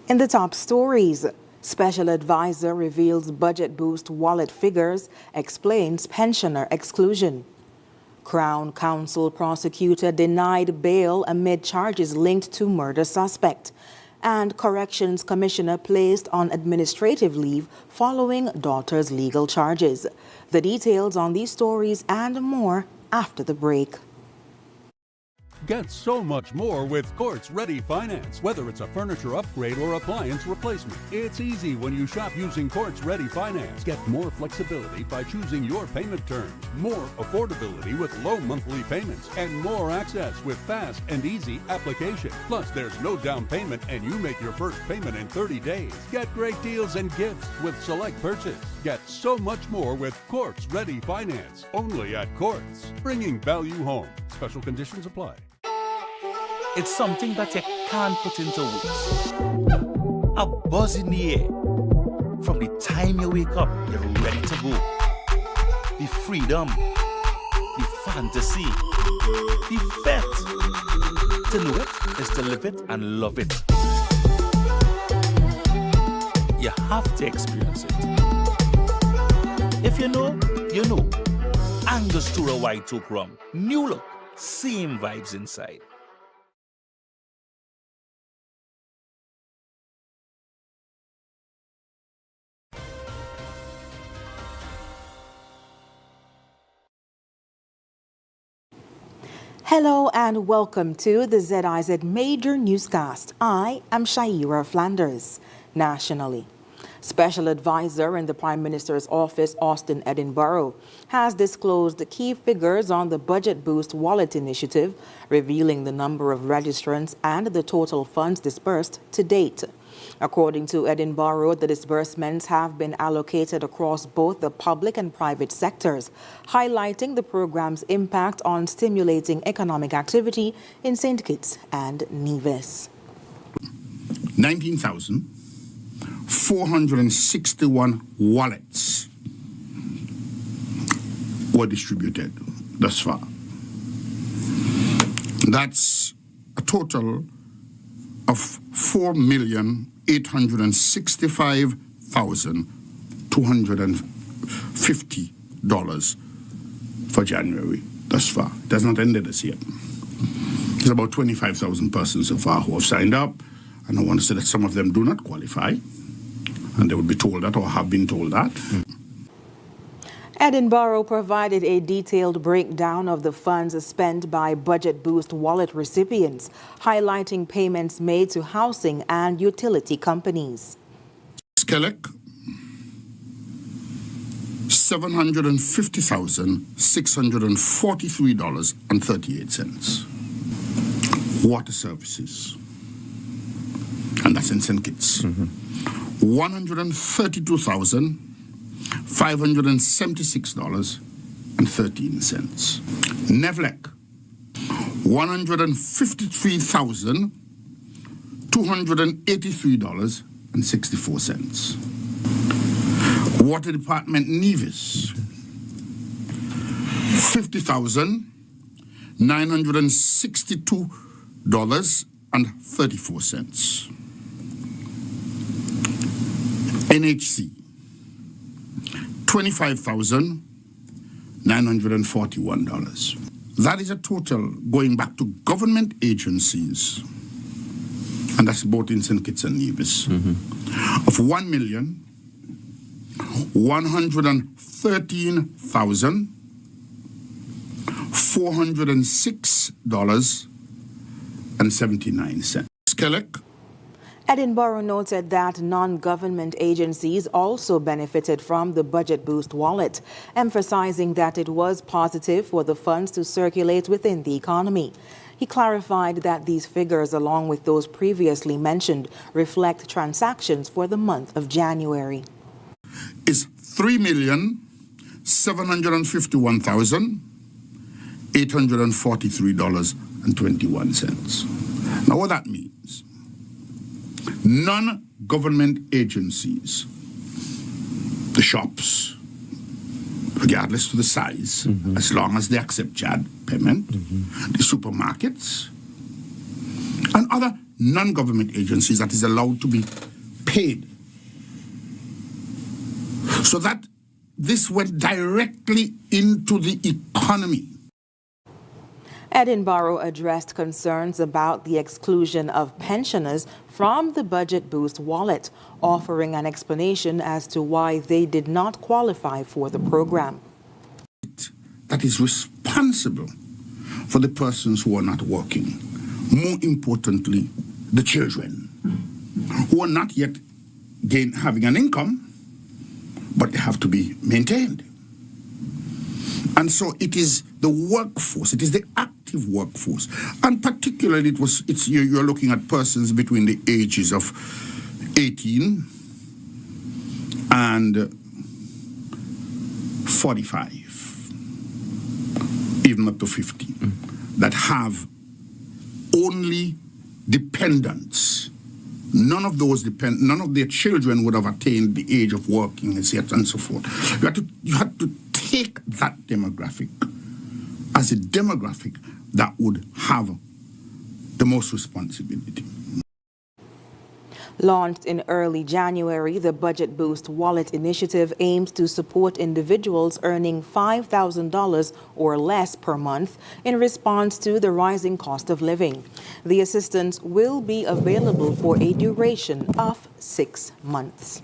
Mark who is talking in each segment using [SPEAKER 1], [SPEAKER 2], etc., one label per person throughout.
[SPEAKER 1] In the top stories, Special Advisor reveals budget boost wallet figures, explains pensioner exclusion. Crown Counsel prosecutor denied bail amid charges linked to murder suspect. And Corrections Commissioner placed on administrative leave following daughter's legal charges. The details on these stories and more after the break.
[SPEAKER 2] Get so much more with Courts Ready Finance. Whether it's a furniture upgrade or appliance replacement, it's easy when you shop using Courts Ready Finance. Get more flexibility by choosing your payment terms, more affordability with low monthly payments, and more access with fast and easy application. Plus, there's no down payment and you make your first payment in 30 days. Get great deals and gifts with select purchase. Get so much more with Courts Ready Finance. Only at Courts. Bringing value home. Special conditions apply.
[SPEAKER 3] It's something that you can't put into words. A buzz in the air. From the time you wake up, you're ready to go. The freedom, the fantasy, the fete. To know it is to live it and love it. You have to experience it. If you know, you know. Angostura White Oak Rum. New look, same vibes inside.
[SPEAKER 1] Hello and welcome to the ZIZ Major Newscast. I am Shaira Flanders. Nationally, Special Advisor in the Prime Minister's Office, Austin Edinburgh, has disclosed the key figures on the Budget Boost Wallet initiative, revealing the number of registrants and the total funds disbursed to date. According to Edinburgh, the disbursements have been allocated across both the public and private sectors, highlighting the program's impact on stimulating economic activity in St. Kitts and Nevis.
[SPEAKER 4] 19,461 wallets were distributed thus far. That's a total of $4,865,250 for January thus far. It has not ended as yet. There's about 25,000 persons so far who have signed up, and I want to say that some of them do not qualify, and they would be told that or have been told that.
[SPEAKER 1] Edinburgh provided a detailed breakdown of the funds spent by Budget Boost wallet recipients, highlighting payments made to housing and utility companies.
[SPEAKER 4] Skelec, $750,643.38. Water services, and that's in St. Kitts. $132,576.13. Nevlec, $153,283.64. Water Department Nevis, $50,962.34. NHC, $25,941. That is a total going back to government agencies, and that's both in St. Kitts and Nevis, of $1,113,406.79. Skelec.
[SPEAKER 1] Edinburgh noted that non-government agencies also benefited from the Budget Boost wallet, emphasizing that it was positive for the funds to circulate within the economy. He clarified that these figures, along with those previously mentioned, reflect transactions for the month of January.
[SPEAKER 4] Is $3,751,843.21. Now, what that means? Non-government agencies, the shops, regardless of the size, as long as they accept CHAD payment, the supermarkets, and other non-government agencies that is allowed to be paid. So that this went directly into the economy.
[SPEAKER 1] Edinburgh addressed concerns about the exclusion of pensioners from the budget boost wallet, offering an explanation as to why they did not qualify for the program.
[SPEAKER 4] That is responsible for the persons who are not working. More importantly, the children who are not yet having an income, but they have to be maintained. And so it is the workforce, it is the active workforce, and particularly you're looking at persons between the ages of 18 and 45, even up to 50, that have only dependents. None of their children would have attained the age of working as yet, and so forth. You had to take that demographic as a demographic that would have the most responsibility.
[SPEAKER 1] Launched in early January, the Budget Boost Wallet initiative aims to support individuals earning $5,000 or less per month in response to the rising cost of living. The assistance will be available for a duration of 6 months.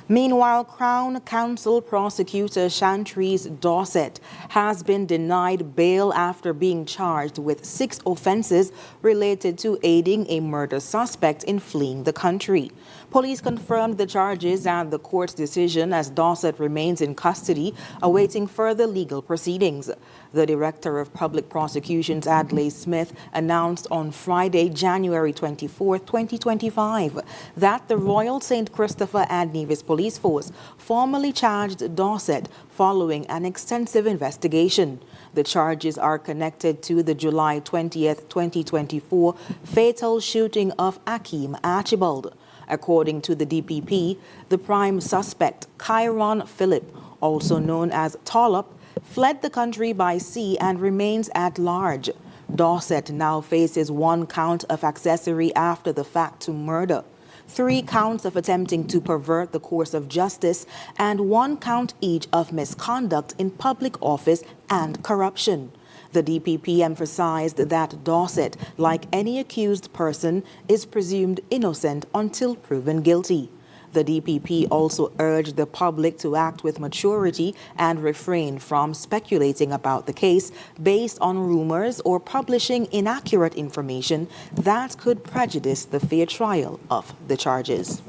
[SPEAKER 1] Meanwhile, Crown Counsel Prosecutor Chantry's Dorset has been denied bail after being charged with 6 offenses related to aiding a murder suspect in fleeing the country. Police confirmed the charges and the court's decision as Dorset remains in custody, awaiting further legal proceedings. The Director of Public Prosecutions, Adlai Smith, announced on Friday, January 24, 2025, that the Royal St. Christopher and Nevis Police Force formally charged Dorset following an extensive investigation. The charges are connected to the July 20th, 2024 fatal shooting of Akeem Archibald. According to the DPP, the prime suspect, Kyron Phillip, also known as Tollop, fled the country by sea and remains at large. Dorset now faces 1 count of accessory after the fact to murder, 3 counts of attempting to pervert the course of justice, and 1 count each of misconduct in public office and corruption. The DPP emphasized that Dorset, like any accused person, is presumed innocent until proven guilty. The DPP also urged the public to act with maturity and refrain from speculating about the case based on rumors or publishing inaccurate information that could prejudice the fair trial of the charges.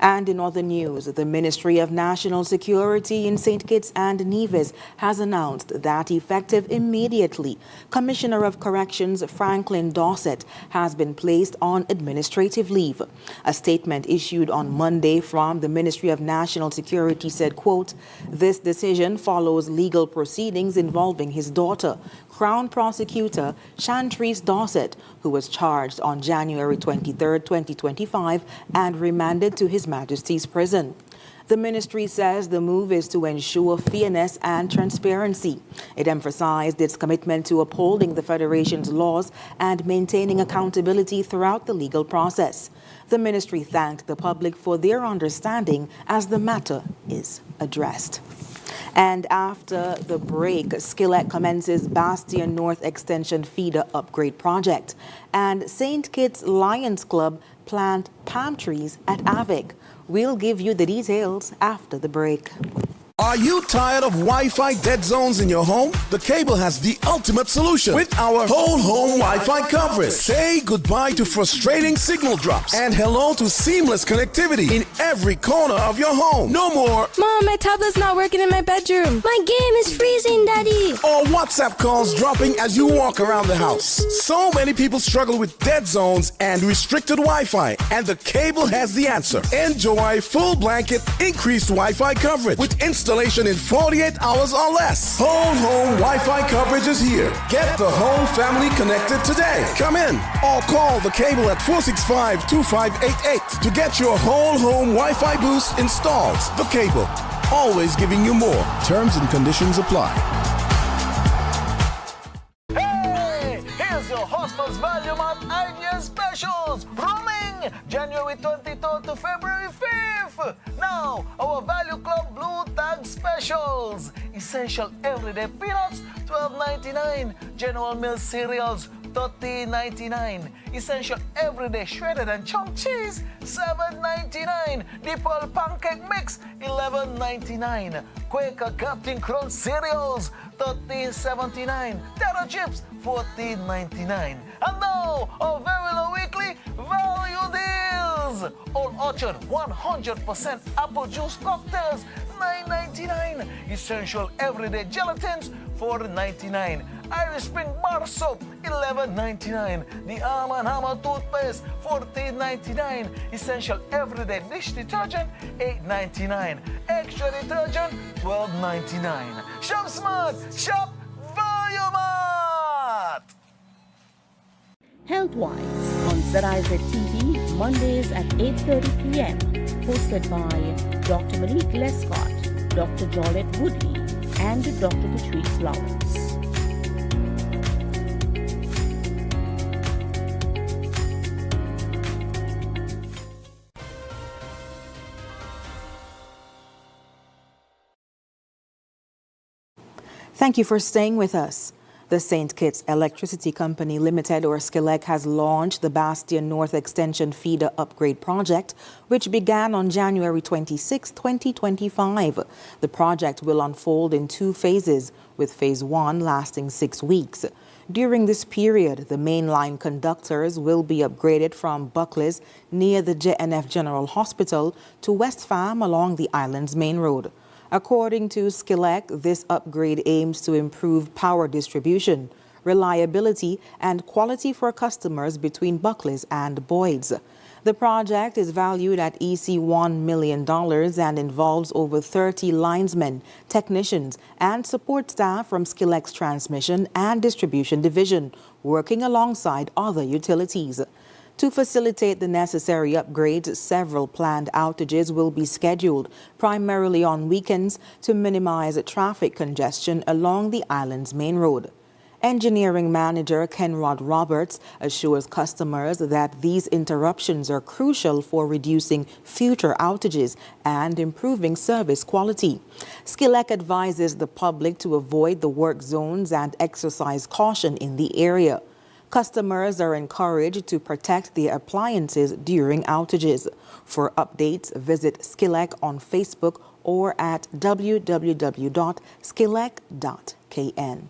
[SPEAKER 1] And in other news, the Ministry of National Security in St. Kitts and Nevis has announced that effective immediately, Commissioner of Corrections Franklin Dorset has been placed on administrative leave. A statement issued on Monday from the Ministry of National Security said, quote, "This decision follows legal proceedings involving his daughter, Crown Prosecutor Chantry's Dorset, who was charged on January 23, 2025, and remanded to His Majesty's prison. The ministry says the move is to ensure fairness and transparency. It emphasized its commitment to upholding the Federation's laws and maintaining accountability throughout the legal process. The ministry thanked the public for their understanding as the matter is addressed. And after the break, Skillet commences Bastion North Extension Feeder Upgrade Project, and St. Kitts Lions Club plant palm trees at Avic. We'll give you the details after the break.
[SPEAKER 5] Are you tired of Wi-Fi dead zones in your home? The Cable has the ultimate solution with our whole home Wi-Fi coverage. Say goodbye to frustrating signal drops and hello to seamless connectivity in every corner of your home. No more
[SPEAKER 6] "Mom, my tablet's not working in my bedroom. My game is freezing, Daddy."
[SPEAKER 5] or WhatsApp calls dropping as you walk around the house. So many people struggle with dead zones and restricted Wi-Fi, and the Cable has the answer. Enjoy full blanket increased Wi-Fi coverage with installation in 48 hours or less. Whole home Wi-Fi coverage is here. Get the whole family connected today. Come in or call the Cable at 465-2588 to get your whole home Wi-Fi boost installed. The Cable, always giving you more. Terms and conditions apply.
[SPEAKER 7] Hey, here's as your host for Value Mart Idea Specials, running January 23rd to February 5th. Now, our Value Club Blue Tag Specials. Essential Everyday Peanuts, $12.99. General Mills Cereals, $13.99. Essential Everyday Shredded and Chunk Cheese, $7.99. The Pearl Pancake Mix, $11.99. Quaker Captain Crunch Cereals, $13.79. Terra Chips, $14.99. And now, our very low weekly value deals. Old Orchard 100% apple juice cocktails, $9.99. Essential Everyday Gelatins, $4.99. Irish Spring Bar Soap, $11.99. The Arm & Hammer Toothpaste, $14.99. Essential Everyday Dish Detergent, $8.99. Extra Detergent, $12.99. Shop Smart, Shop Value Mart!
[SPEAKER 8] Healthwise on ZIZ TV, Mondays at 8:30 p.m. Hosted by Dr. Malik Lescott, Dr. Jolette Woodley, and Dr. Patrice Lawrence.
[SPEAKER 1] Thank you for staying with us. The St. Kitts Electricity Company Limited, or SCELEC, has launched the Bastion North Extension Feeder Upgrade Project, which began on January 26, 2025. The project will unfold in 2 phases, with Phase 1 lasting 6 weeks. During this period, the mainline conductors will be upgraded from Buckley's near the JNF General Hospital to West Farm along the island's main road. According to SCELEC, this upgrade aims to improve power distribution, reliability, and quality for customers between Buckley's and Boyd's. The project is valued at $1 million and involves over 30 linesmen, technicians, and support staff from SCELEC's transmission and distribution division, working alongside other utilities. To facilitate the necessary upgrades, several planned outages will be scheduled, primarily on weekends, to minimize traffic congestion along the island's main road. Engineering manager Kenrod Roberts assures customers that these interruptions are crucial for reducing future outages and improving service quality. SCELEC advises the public to avoid the work zones and exercise caution in the area. Customers are encouraged to protect their appliances during outages. For updates, visit SCELEC on Facebook or at www.scelec.kn.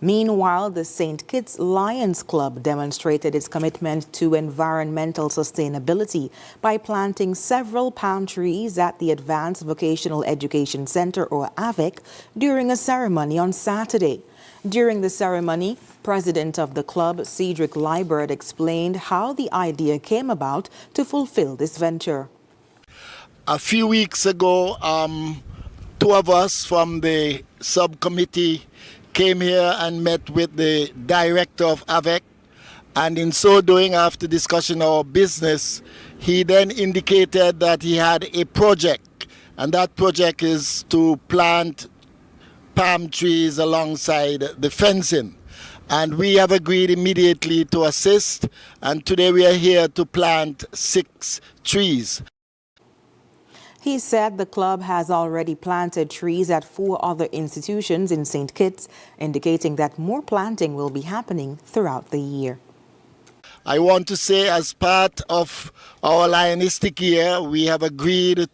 [SPEAKER 1] Meanwhile, the St. Kitts Lions Club demonstrated its commitment to environmental sustainability by planting several palm trees at the Advanced Vocational Education Center, or AVEC, during a ceremony on Saturday. During the ceremony, President of the club, Cedric Liebert, explained how the idea came about to fulfill this venture.
[SPEAKER 9] A few weeks ago, 2 of us from the subcommittee came here and met with the director of AVEC, and in so doing, after discussion of our business, he then indicated that he had a project, and that project is to plant palm trees alongside the fencing. And we have agreed immediately to assist, and today we are here to plant 6 trees.
[SPEAKER 1] He said the club has already planted trees at 4 other institutions in St. Kitts, indicating that more planting will be happening throughout the year.
[SPEAKER 9] I want to say, as part of our Lionistic year, we have agreed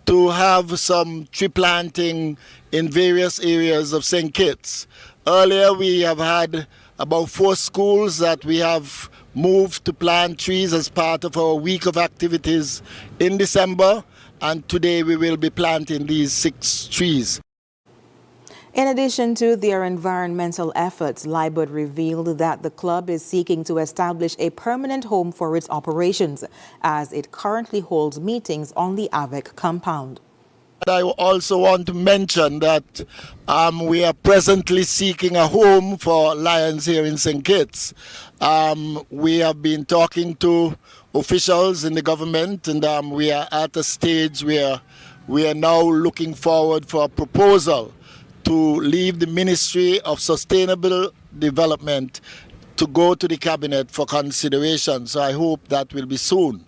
[SPEAKER 9] to have some tree planting in various areas of St. Kitts. Earlier, we have had about 4 schools that we have moved to plant trees as part of our week of activities in December, and today we will be planting these 6 trees.
[SPEAKER 1] In addition to their environmental efforts, Liebert revealed that the club is seeking to establish a permanent home for its operations, as it currently holds meetings on the AVEC compound.
[SPEAKER 9] I also want to mention that we are presently seeking a home for lions here in St. Kitts. We have been talking to officials in the government, and we are at a stage where we are now looking forward for a proposal to leave the Ministry of Sustainable Development to go to the cabinet for consideration. So I hope that will be soon.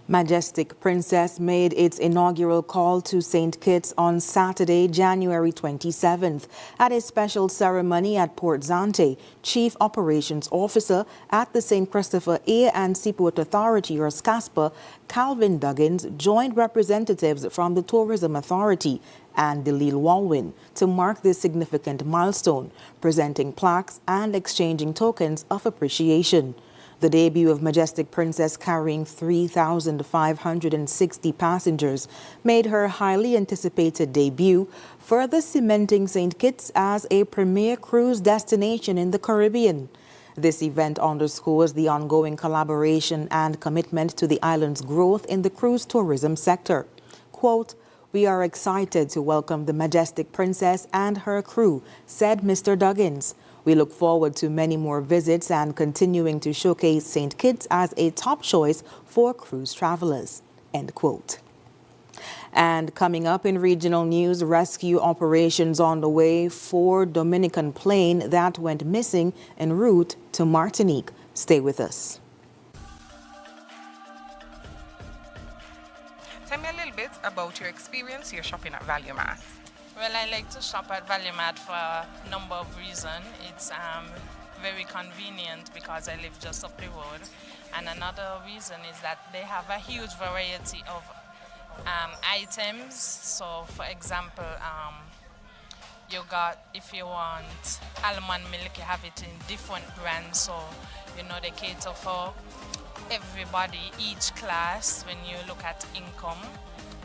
[SPEAKER 1] Majestic Princess made its inaugural call to St. Kitts on Saturday, January 27th. At a special ceremony at Port Zante, Chief Operations Officer at the St. Christopher Air and Seaport Authority, or SCASPA, Calvin Duggins, joined representatives from the Tourism Authority and Delil Walwyn to mark this significant milestone, presenting plaques and exchanging tokens of appreciation. The debut of Majestic Princess, carrying 3,560 passengers, made her highly anticipated debut, further cementing St. Kitts as a premier cruise destination in the Caribbean. This event underscores the ongoing collaboration and commitment to the island's growth in the cruise tourism sector. Quote, "We are excited to welcome the Majestic Princess and her crew," said Mr. Duggins. "We look forward to many more visits and continuing to showcase St. Kitts as a top choice for cruise travelers." End quote. And coming up in regional news, rescue operations on the way for Dominican plane that went missing en route to Martinique. Stay with us.
[SPEAKER 10] Tell me a little bit about your experience here shopping at Value Mart.
[SPEAKER 11] Well, I like to shop at Value Mart for a number of reasons. It's very convenient because I live just up the road. And another reason is that they have a huge variety of items. So, for example, you got, if you want almond milk, you have it in different brands. So, you know, they cater for everybody, each class, when you look at income,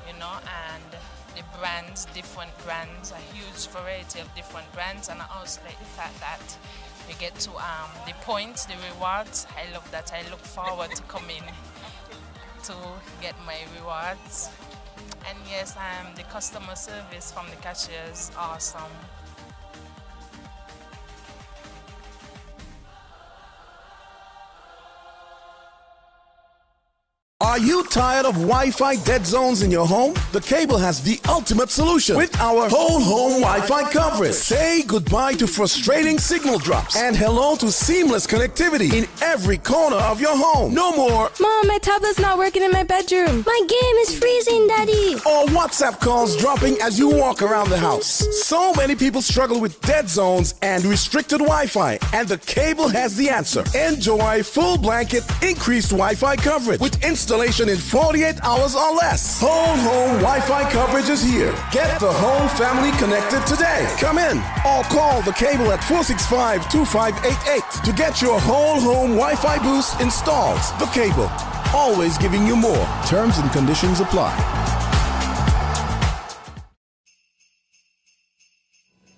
[SPEAKER 11] you know, and the brands, different brands, a huge variety of different brands, and I also like the fact that you get to the points, the rewards. I love that. I look forward to coming to get my rewards. And yes, the customer service from the cashiers awesome.
[SPEAKER 5] Are you tired of Wi-Fi dead zones in your home? The Cable has the ultimate solution with our whole home Wi-Fi coverage. Say goodbye to frustrating signal drops and hello to seamless connectivity in every corner of your home. No more
[SPEAKER 6] Mom, my tablet's not working in my bedroom. My game is freezing, Daddy.
[SPEAKER 5] or WhatsApp calls dropping as you walk around the house. So many people struggle with dead zones and restricted Wi-Fi, and the Cable has the answer. Enjoy full blanket increased Wi-Fi coverage with installation in 48 hours or less. Whole home Wi-Fi coverage is here. Get the whole family connected today. Come in or call the Cable at 465-2588 to get your whole home Wi-Fi boost installed. The Cable, always giving you more. Terms and conditions apply.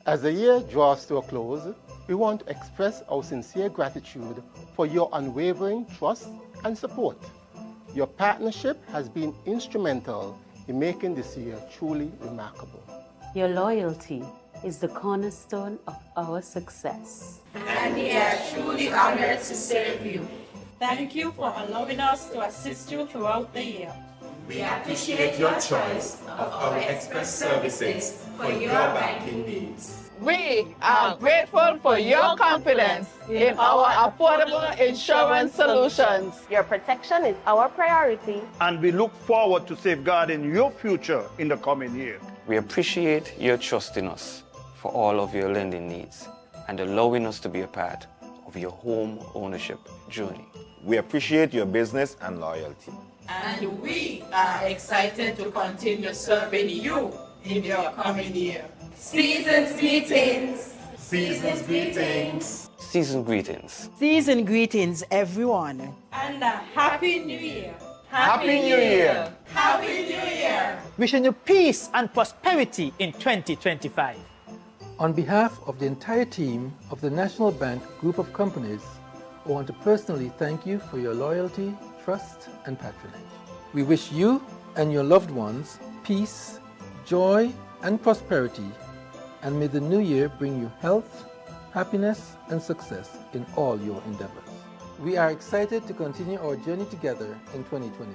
[SPEAKER 12] As the year draws to a close, we want to express our sincere gratitude for your unwavering trust and support. Your partnership has been instrumental in making this year truly remarkable.
[SPEAKER 13] Your loyalty is the cornerstone of our success.
[SPEAKER 14] And we are truly honored to serve you. Thank you for allowing us to assist you throughout the year. We appreciate your choice of our express services for your banking needs.
[SPEAKER 15] We are grateful for your confidence in our affordable insurance solutions.
[SPEAKER 16] Your protection is our priority.
[SPEAKER 17] And we look forward to safeguarding your future in the coming year.
[SPEAKER 18] We appreciate your trust in us for all of your lending needs and allowing us to be a part of your home ownership journey.
[SPEAKER 19] We appreciate your business and loyalty.
[SPEAKER 14] And we are excited to continue serving you in your coming year. Season's greetings.
[SPEAKER 19] Season's greetings.
[SPEAKER 18] Season greetings.
[SPEAKER 20] Season greetings, everyone.
[SPEAKER 14] And a Happy New Year.
[SPEAKER 15] Happy New Year.
[SPEAKER 14] Happy New Year.
[SPEAKER 21] Wishing you peace and prosperity in 2025.
[SPEAKER 22] On behalf of the entire team of the National Bank Group of Companies, I want to personally thank you for your loyalty, trust, and patronage. We wish you and your loved ones peace, joy, and prosperity, and may the new year bring you health, happiness, and success in all your endeavors. We are excited to continue our journey together in 2025.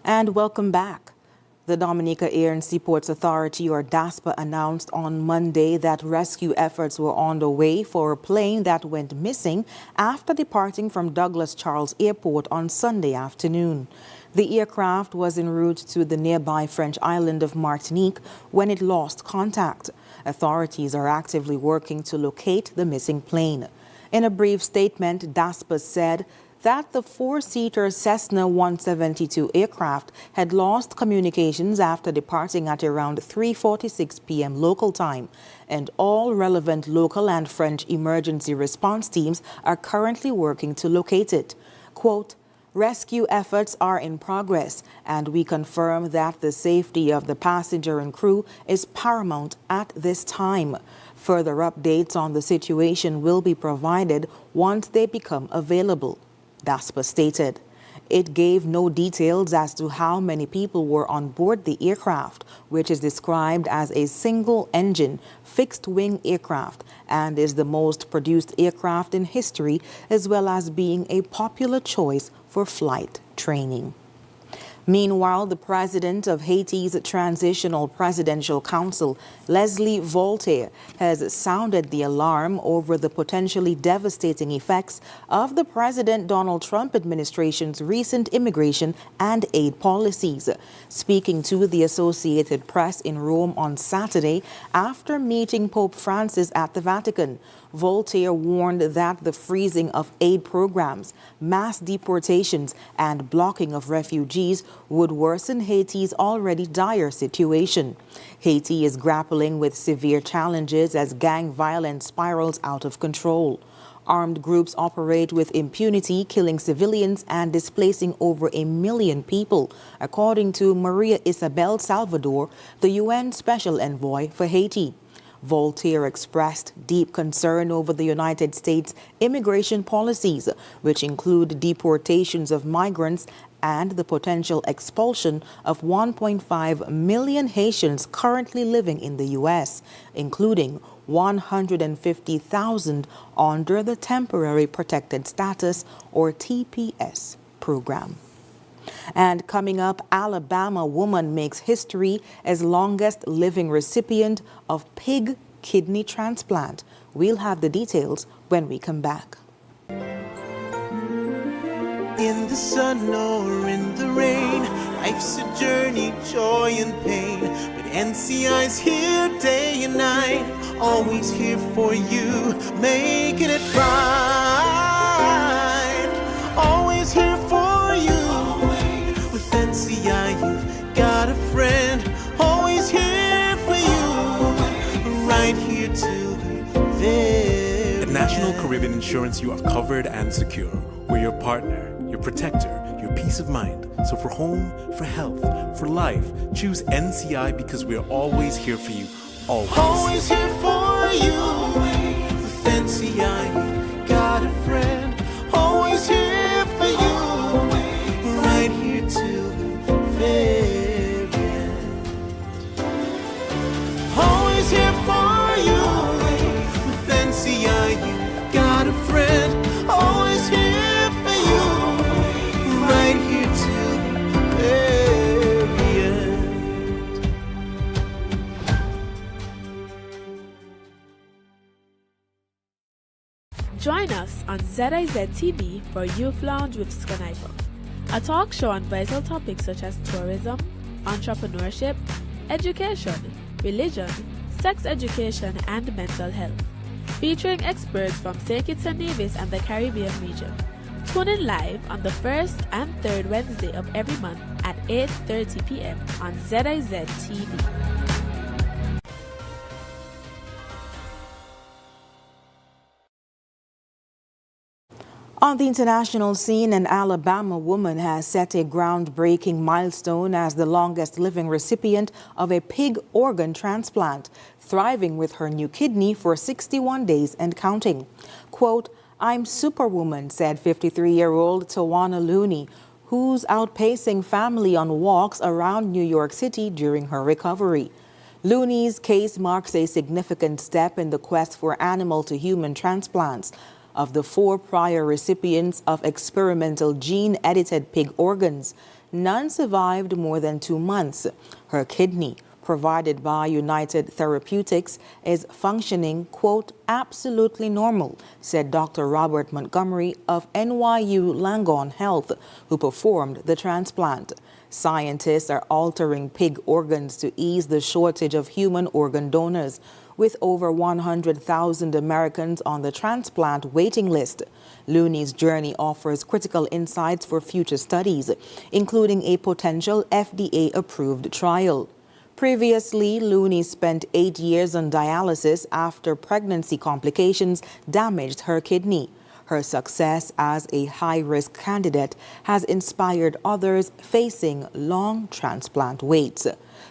[SPEAKER 1] And welcome back. The Dominica Air and Seaports Authority, or DASPA, announced on Monday that rescue efforts were on the way for a plane that went missing after departing from Douglas Charles Airport on Sunday afternoon. The aircraft was en route to the nearby French island of Martinique when it lost contact. Authorities are actively working to locate the missing plane. In a brief statement, DASPA said that the four-seater Cessna 172 aircraft had lost communications after departing at around 3:46 p.m. local time, and all relevant local and French emergency response teams are currently working to locate it. Quote, "Rescue efforts are in progress, and we confirm that the safety of the passenger and crew is paramount at this time. Further updates on the situation will be provided once they become available," DASPA stated. It gave no details as to how many people were on board the aircraft, which is described as a single-engine, fixed-wing aircraft and is the most produced aircraft in history, as well as being a popular choice for flight training. Meanwhile, the president of Haiti's Transitional Presidential Council, Leslie Voltaire, has sounded the alarm over the potentially devastating effects of the President Donald Trump administration's recent immigration and aid policies. Speaking to the Associated Press in Rome on Saturday after meeting Pope Francis at the Vatican, Voltaire warned that the freezing of aid programs, mass deportations, and blocking of refugees would worsen Haiti's already dire situation. Haiti is grappling with severe challenges as gang violence spirals out of control. Armed groups operate with impunity, killing civilians and displacing over 1 million people, according to Maria Isabel Salvador, the UN Special Envoy for Haiti. Voltaire expressed deep concern over the United States' immigration policies, which include deportations of migrants and the potential expulsion of 1.5 million Haitians currently living in the U.S., including 150,000 under the Temporary Protected Status, or TPS, program. And coming up, Alabama woman makes history as longest living recipient of pig kidney transplant. We'll have the details when we come back.
[SPEAKER 2] In the sun or in the rain, life's a journey, joy and pain. But NCI's here day and night, always here for you, making it right. Always here for you. With NCI, you've got a friend, always here for you, right here till the very
[SPEAKER 3] At National Caribbean Insurance, you are covered and secure. We're your partner, your protector, your peace of mind. So for home, for health, for life, choose NCI because we're always here for you, always.
[SPEAKER 2] Always here for you. With NCI, you've got a friend, always here for you, right here till the very end. Always here for you. With NCI, you've got a friend, always here for you, right here till the very end.
[SPEAKER 23] Join us on ZIZ TV for Youth Lounge with Skanipo, a talk show on vital topics such as tourism, entrepreneurship, education, religion, sex education, and mental health, featuring experts from St. Kitts and Nevis and the Caribbean region. Tune in live on the first and third Wednesday of every month at 8:30 p.m. on ZIZ TV.
[SPEAKER 1] On the international scene, an Alabama woman has set a groundbreaking milestone as the longest living recipient of a pig organ transplant, thriving with her new kidney for 61 days and counting. Quote, "I'm superwoman," said 53-year-old Tawana Looney, who's outpacing family on walks around New York City during her recovery. Looney's case marks a significant step in the quest for animal-to-human transplants. Of the 4 prior recipients of experimental gene-edited pig organs, none survived more than 2 months. Her kidney, provided by United Therapeutics, is functioning, quote, absolutely normal, said Dr. Robert Montgomery of NYU Langone Health, who performed the transplant. Scientists are altering pig organs to ease the shortage of human organ donors, with over 100,000 Americans on the transplant waiting list. Looney's journey offers critical insights for future studies, including a potential FDA-approved trial. Previously, Looney spent 8 years on dialysis after pregnancy complications damaged her kidney. Her success as a high-risk candidate has inspired others facing long transplant waits.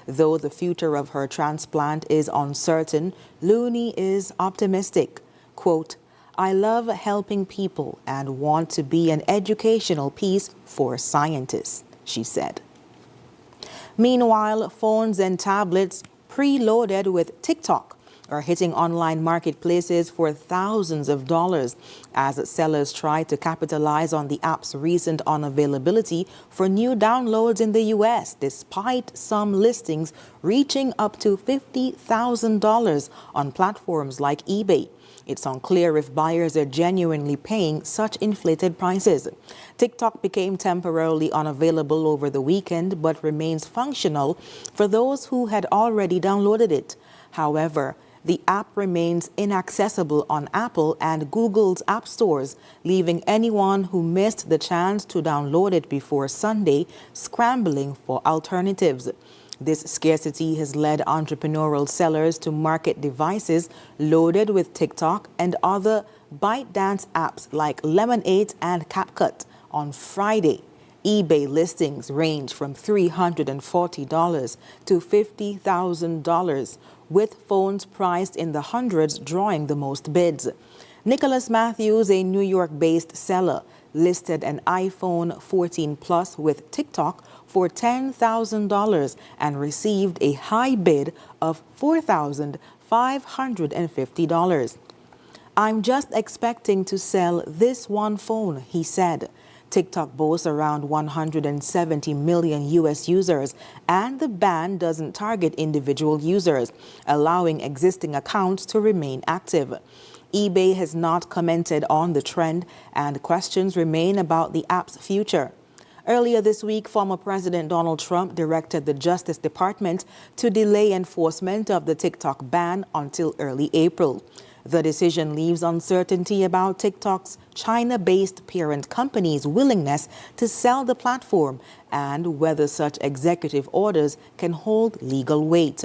[SPEAKER 1] Though the future of her transplant is uncertain, Looney is optimistic. Quote, I love helping people and want to be an educational piece for scientists, she said. Meanwhile, phones and tablets preloaded with TikTok are hitting online marketplaces for thousands of dollars as sellers try to capitalize on the app's recent unavailability for new downloads in the U.S., despite some listings reaching up to $50,000 on platforms like eBay. It's unclear if buyers are genuinely paying such inflated prices. TikTok became temporarily unavailable over the weekend, but remains functional for those who had already downloaded it. However, the app remains inaccessible on Apple and Google's app stores, leaving anyone who missed the chance to download it before Sunday scrambling for alternatives. This scarcity has led entrepreneurial sellers to market devices loaded with TikTok and other ByteDance apps like Lemonade and CapCut on Friday. eBay listings range from $340 to $50,000, with phones priced in the hundreds drawing the most bids. Nicholas Matthews, a New York-based seller, listed an iPhone 14 Plus with TikTok for $10,000 and received a high bid of $4,550. I'm just expecting to sell this one phone, he said. TikTok boasts around 170 million U.S. users, and the ban doesn't target individual users, allowing existing accounts to remain active. eBay has not commented on the trend, and questions remain about the app's future. Earlier this week, former President Donald Trump directed the Justice Department to delay enforcement of the TikTok ban until early April. The decision leaves uncertainty about TikTok's China-based parent company's willingness to sell the platform and whether such executive orders can hold legal weight.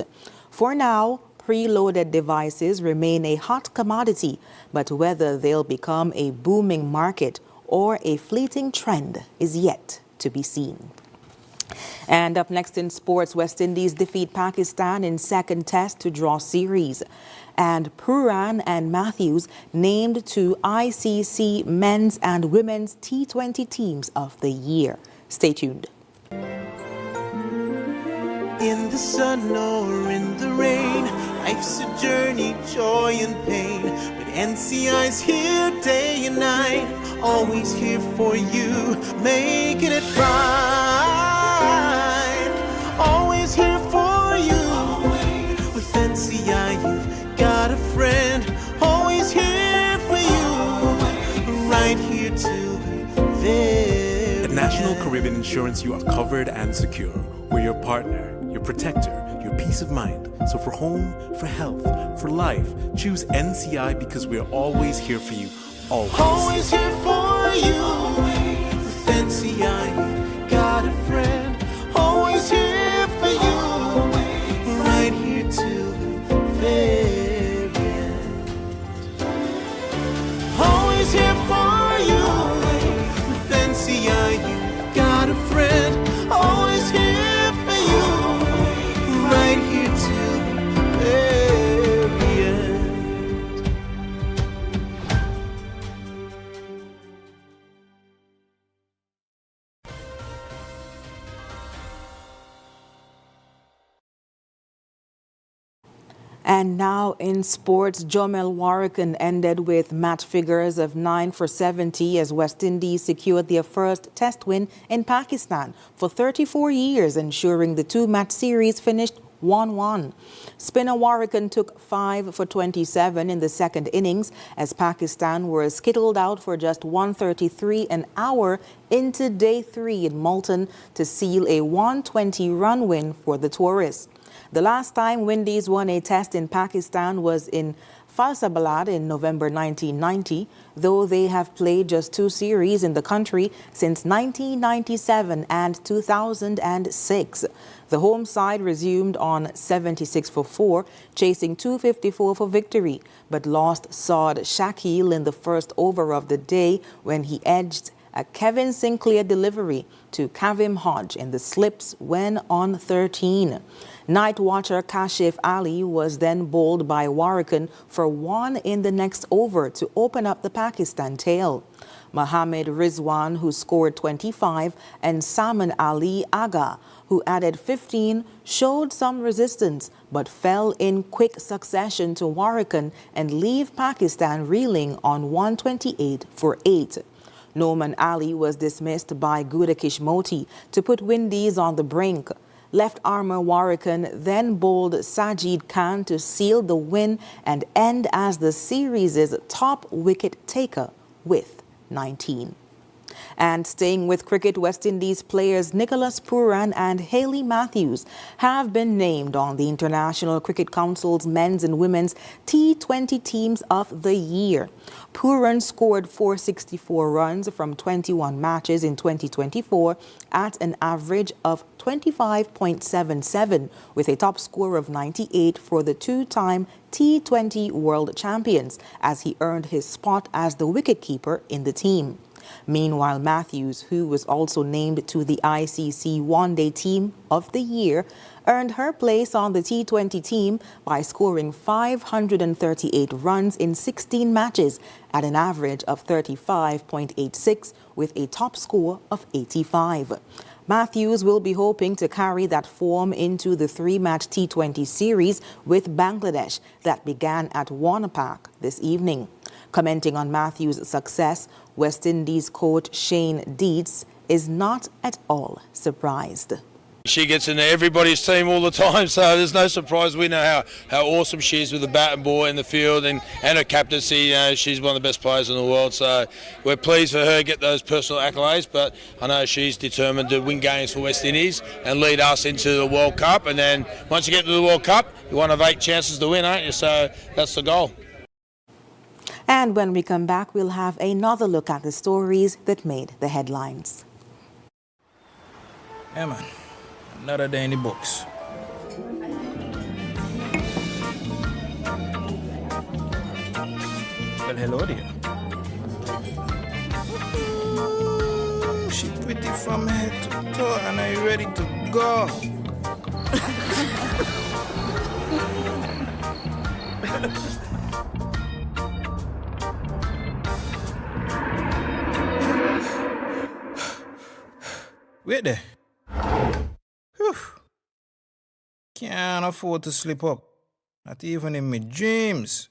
[SPEAKER 1] For now, preloaded devices remain a hot commodity, but whether they'll become a booming market or a fleeting trend is yet to be seen. And up next in sports, West Indies defeat Pakistan in second test to draw series. And Puran and Matthews named to ICC men's and women's T20 teams of the year. Stay tuned.
[SPEAKER 2] In the sun or in the rain, life's a journey, joy and pain. But NCI's here day and night, always here for you, making it right. Always here for you. With NCI, you've got a friend, always here for you, right here till the very
[SPEAKER 3] At National Caribbean Insurance, you are covered and secure. We're your partner, your protector, your peace of mind. So for home, for health, for life, choose NCI because we're always here for you. Always.
[SPEAKER 2] Always here for you. With NCI, you've got a friend, always here for you, right here till the very end. Always here for you. With NCI, you've got a friend, always here for you, right here till the very end.
[SPEAKER 1] And now in sports, Jomel Warrican ended with match figures of 9 for 70 as West Indies secured their first test win in Pakistan for 34 years, ensuring the two-match series finished 1-1. Spinner Warrican took 5 for 27 in the second innings as Pakistan were skittled out for just 133 an hour into day 3 in Multan to seal a 120-run win for the tourists. The last time Windies won a test in Pakistan was in Faisalabad in November 1990, though they have played just 2 series in the country since 1997 and 2006. The home side resumed on 76 for 4, chasing 254 for victory, but lost Saad Shakil in the first over of the day when he edged a Kevin Sinclair delivery to Kavim Hodge in the slips when on 13. Night watcher Kashif Ali was then bowled by Warrican for 1 in the next over to open up the Pakistan tail. Mohammad Rizwan, who scored 25, and Salman Ali Aga, who added 15, showed some resistance but fell in quick succession to Warrican and leave Pakistan reeling on 128 for 8. Noman Ali was dismissed by Gudakish Moti to put Windies on the brink. Left armour Warrican then bowled Sajid Khan to seal the win and end as the series' top wicket taker with 19. And staying with cricket, West Indies players Nicholas Pooran and Hayley Matthews have been named on the International Cricket Council's men's and women's T20 teams of the year. Pooran scored 464 runs from 21 matches in 2024 at an average of 25.77 with a top score of 98 for the 2-time T20 World Champions as he earned his spot as the wicketkeeper in the team. Meanwhile, Matthews, who was also named to the ICC One-Day Team of the Year, earned her place on the T20 team by scoring 538 runs in 16 matches at an average of 35.86 with a top score of 85. Matthews will be hoping to carry that form into the 3-match T20 series with Bangladesh that began at Warner Park this evening. Commenting on Matthews' success, West Indies coach Shane Dietz is not at all surprised.
[SPEAKER 4] She gets in everybody's team all the time, so there's no surprise. We know how awesome she is with the bat and ball in the field and her captaincy. You know, she's one of the best players in the world, so we're pleased for her to get those personal accolades, but I know she's determined to win games for West Indies and lead us into the World Cup, and then once you get to the World Cup, you're one of 8 chances to win, aren't you? So that's the goal.
[SPEAKER 1] And when we come back, we'll have another look at the stories that made the headlines.
[SPEAKER 7] Yeah, man. Another day in the books. Well, hello there. Ooh, she pretty from head to toe, and are you ready to go? Wait there. Whew. Can't afford to slip up. Not even in my dreams.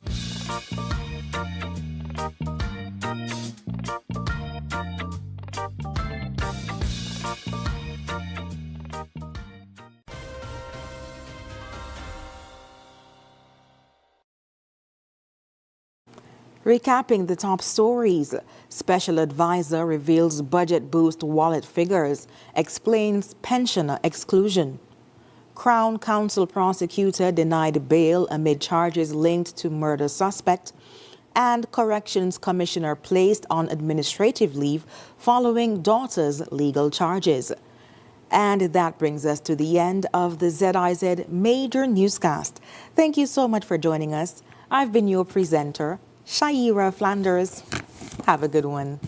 [SPEAKER 1] Recapping the top stories, Special Advisor reveals budget boost wallet figures, explains pensioner exclusion. Crown Counsel prosecutor denied bail amid charges linked to murder suspect. And Corrections Commissioner placed on administrative leave following daughter's legal charges. And that brings us to the end of the ZIZ Major Newscast. Thank you so much for joining us. I've been your presenter, Shaira Flanders. Have a good one.